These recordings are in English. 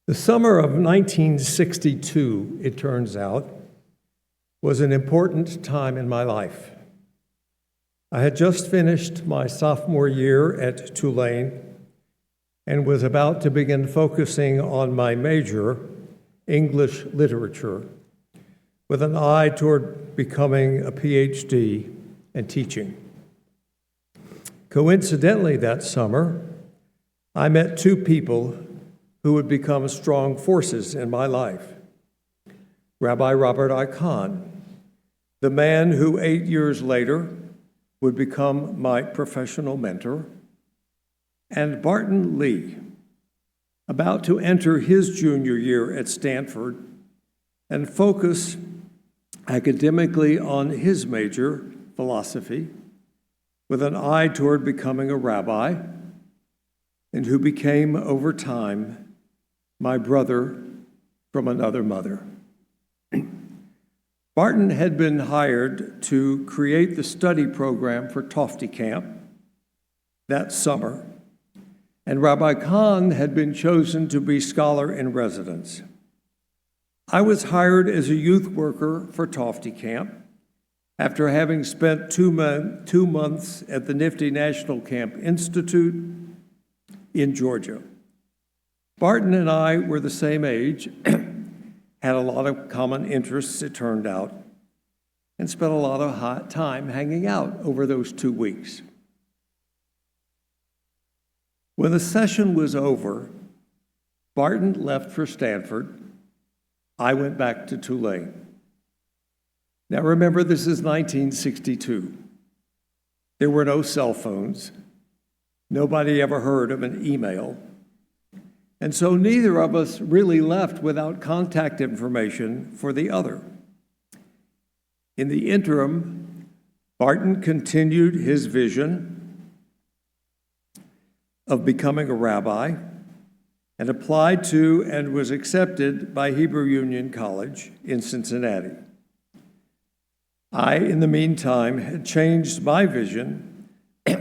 The summer of 1962, it turns out, was an important time in my life. I had just finished my sophomore year at Tulane and was about to begin focusing on my major, English literature, with an eye toward becoming a PhD and teaching. Coincidentally, that summer, I met two people who would become strong forces in my life. Rabbi Robert I. Kahn, the man who 8 years later would become my professional mentor, and Barton Lee, about to enter his junior year at Stanford and focus academically on his major, philosophy, with an eye toward becoming a rabbi, and who became, over time, my brother from another mother. Barton had been hired to create the study program for Tofty Camp that summer, and Rabbi Kahn had been chosen to be scholar in residence. I was hired as a youth worker for Tofty Camp after having spent 2 months at the Nifty National Camp Institute in Georgia. Barton and I were the same age, had a lot of common interests, it turned out, and spent a lot of time hanging out over those 2 weeks. When the session was over, Barton left for Stanford. I went back to Tulane. Now remember, this is 1962. There were no cell phones. Nobody ever heard of an email. And so neither of us really left without contact information for the other. In the interim, Barton continued his vision of becoming a rabbi and applied to and was accepted by Hebrew Union College in Cincinnati. I, in the meantime, had changed my vision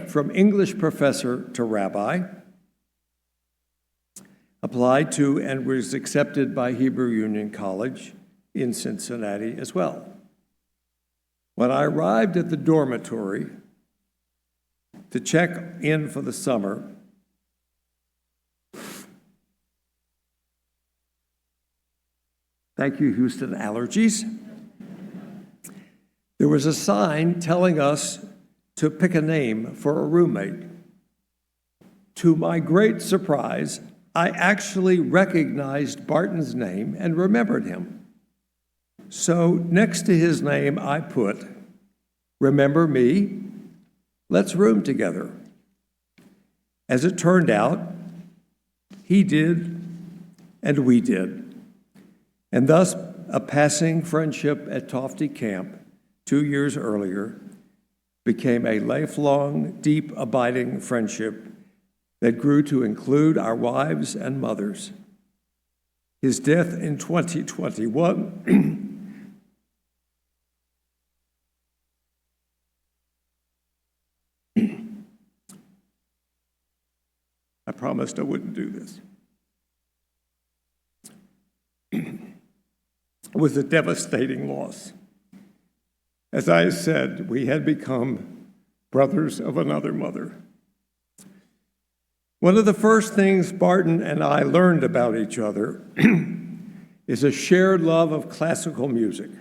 from English professor to rabbi, applied to and was accepted by Hebrew Union College in Cincinnati as well. When I arrived at the dormitory to check in for the summer, thank you, Houston Allergies, there was a sign telling us to pick a name for a roommate. To my great surprise, I actually recognized Barton's name and remembered him. So next to his name, I put, "Remember me? Let's room together." As it turned out, he did, and we did. And thus, a passing friendship at Tofty Camp 2 years earlier became a lifelong, deep, abiding friendship that grew to include our wives and mothers. His death in 2021 I promised I wouldn't do this. Was a devastating loss. As I said, we had become brothers of another mother. One of the first things Barton and I learned about each other is a shared love of classical music.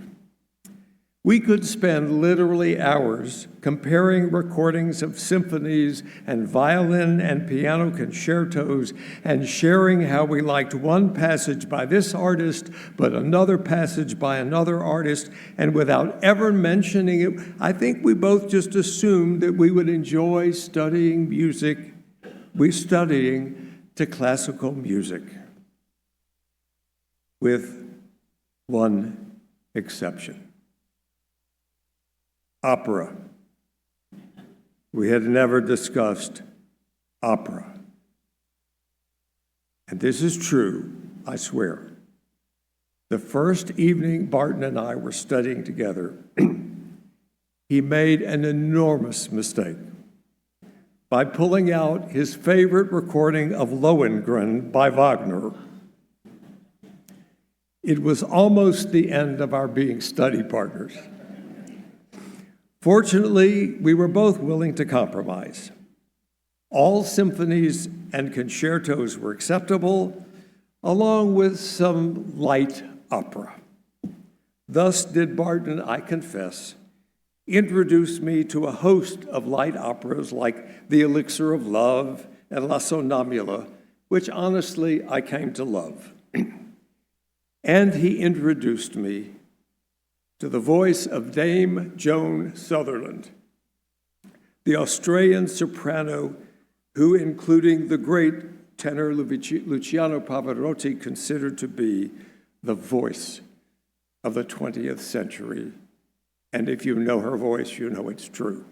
We could spend literally hours comparing recordings of symphonies and violin and piano concertos and sharing how we liked one passage by this artist but another passage by another artist, and without ever mentioning it, I think we both just assumed that we would enjoy studying music. We're studying to classical music, with one exception. Opera. We had never discussed opera. And this is true, I swear. The first evening Barton and I were studying together, he made an enormous mistake by pulling out his favorite recording of Lohengrin by Wagner It was almost the end of our being study partners. Fortunately, we were both willing to compromise. All symphonies and concertos were acceptable, along with some light opera. Thus did Barton, I confess, introduce me to a host of light operas like The Elixir of Love and La Sonnambula, which honestly I came to love. And he introduced me to the voice of Dame Joan Sutherland, the Australian soprano who, including the great tenor Luciano Pavarotti, considered to be the voice of the 20th century. And if you know her voice, you know it's true.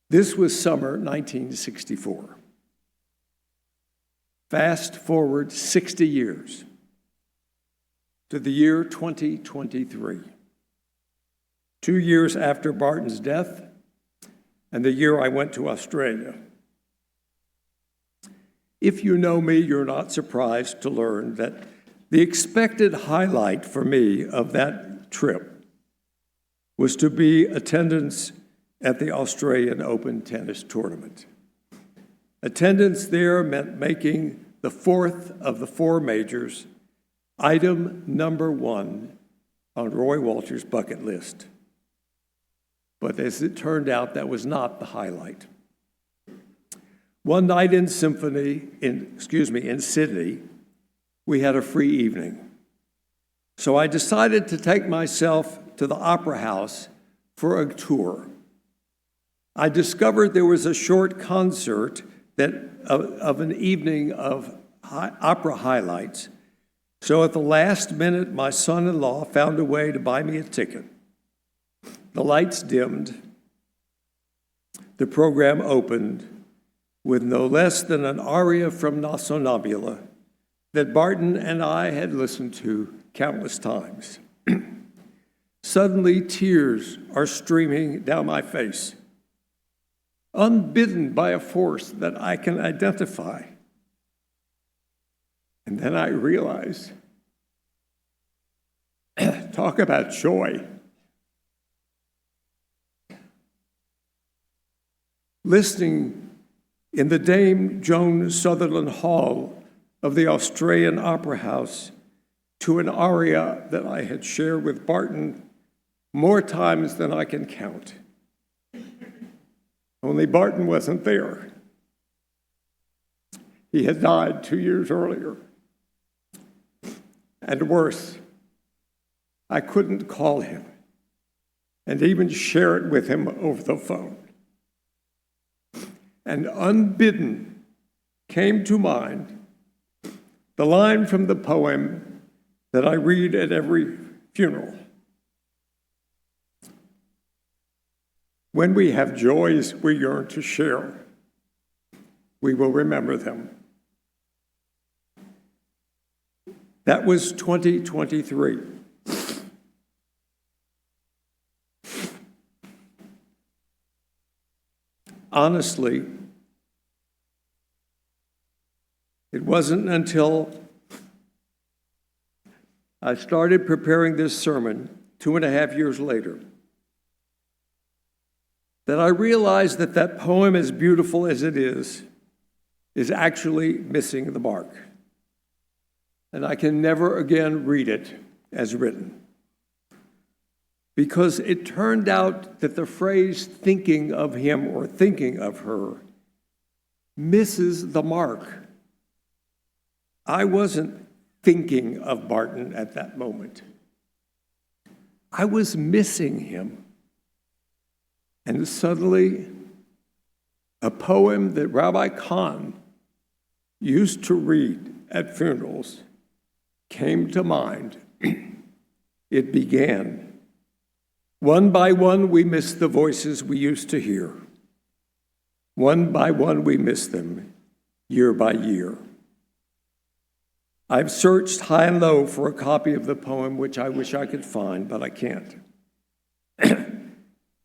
This was summer 1964. Fast forward 60 years to the year 2023, 2 years after Barton's death and the year I went to Australia. If you know me, you're not surprised to learn that the expected highlight for me of that trip was to be attendance at the Australian Open tennis tournament. Attendance there meant making the fourth of the four majors, item number one on Roy Walter's bucket list. But as it turned out, that was not the highlight. One night in Sydney, we had a free evening. So I decided to take myself to the Opera House for a tour. I discovered there was a short concert of an evening of opera highlights. So at the last minute, my son-in-law found a way to buy me a ticket. The lights dimmed. The program opened with no less than an aria from La Sonnambula that Barton and I had listened to countless times. Suddenly, tears are streaming down my face, unbidden by a force that I can identify. And then I realized, talk about joy. Listening in the Dame Joan Sutherland Hall of the Australian Opera House to an aria that I had shared with Barton more times than I can count. Only Barton wasn't there. He had died 2 years earlier. And worse, I couldn't call him and even share it with him over the phone. And unbidden came to mind the line from the poem that I read at every funeral. When we have joys we yearn to share, we will remember them. That was 2023. Honestly, it wasn't until I started preparing this sermon 2.5 years later that I realized that that poem, as beautiful as it is actually missing the mark. And I can never again read it as written. Because it turned out that the phrase thinking of him or thinking of her misses the mark. I wasn't thinking of Barton at that moment. I was missing him. And suddenly, a poem that Rabbi Kahn used to read at funerals came to mind. It began, "One by one we miss the voices we used to hear. One by one we miss them, year by year." I've searched high and low for a copy of the poem, which I wish I could find, but I can't.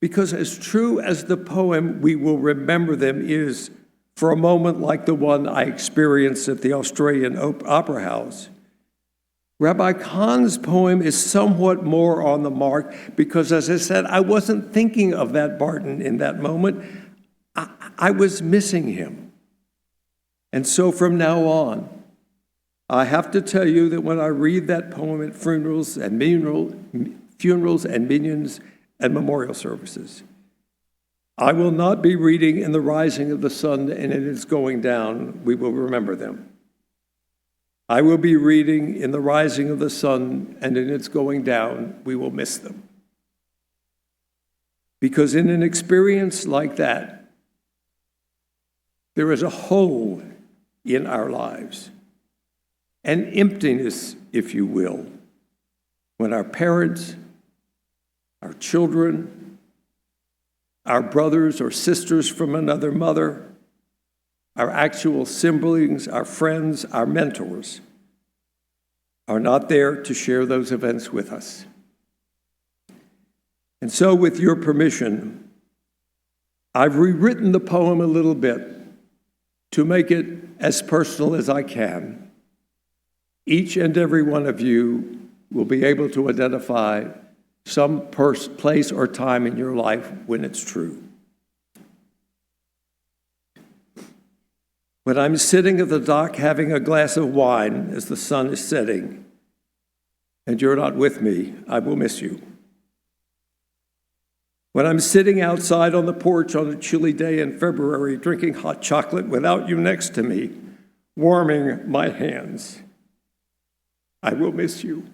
Because as true as the poem "We Will Remember Them" is for a moment like the one I experienced at the Australian Opera House, Rabbi Kahn's poem is somewhat more on the mark because, as I said, I wasn't thinking of that Barton in that moment. I was missing him. And so from now on, I have to tell you that when I read that poem at funerals and minions and memorial services, I will not be reading in the rising of the sun and in its going down, we will remember them. I will be reading in the rising of the sun and in its going down, we will miss them. Because in an experience like that, there is a hole in our lives, an emptiness, if you will, when our parents, our children, our brothers or sisters from another mother, our actual siblings, our friends, our mentors are not there to share those events with us. And so, with your permission, I've rewritten the poem a little bit to make it as personal as I can. Each and every one of you will be able to identify some place or time in your life when it's true. When I'm sitting at the dock having a glass of wine as the sun is setting, and you're not with me, I will miss you. When I'm sitting outside on the porch on a chilly day in February, drinking hot chocolate without you next to me, warming my hands, I will miss you.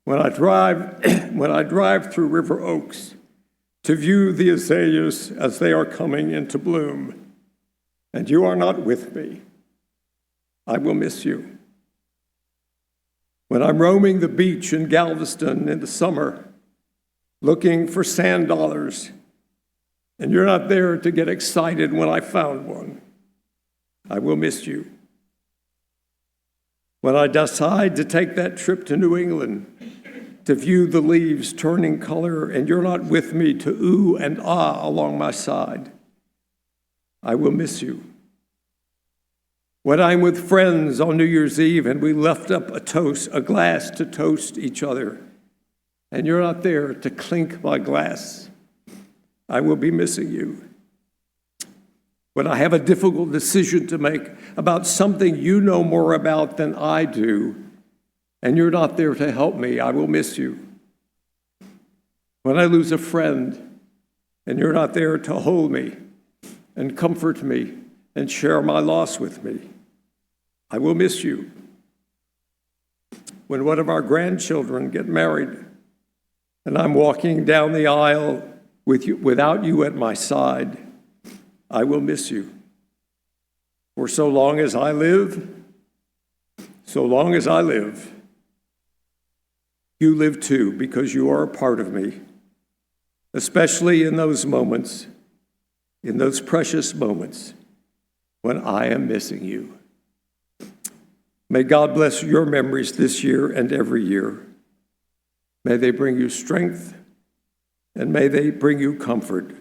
When I drive through River Oaks to view the azaleas as they are coming into bloom, and you are not with me, I will miss you. When I'm roaming the beach in Galveston in the summer, looking for sand dollars, and you're not there to get excited when I found one, I will miss you. When I decide to take that trip to New England to view the leaves turning color, and you're not with me to ooh and ah along my side, I will miss you. When I'm with friends on New Year's Eve and we left up a glass to toast each other, and you're not there to clink my glass, I will be missing you. When I have a difficult decision to make about something you know more about than I do, and you're not there to help me, I will miss you. When I lose a friend, and you're not there to hold me and comfort me and share my loss with me, I will miss you. When one of our grandchildren get married, and I'm walking down the aisle without you at my side, I will miss you. For so long as I live, you live too, because you are a part of me, especially in those moments, in those precious moments when I am missing you. May God bless your memories this year and every year. May they bring you strength, and may they bring you comfort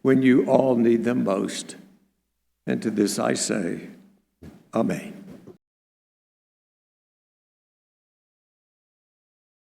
when you all need them most. And to this I say, Amen.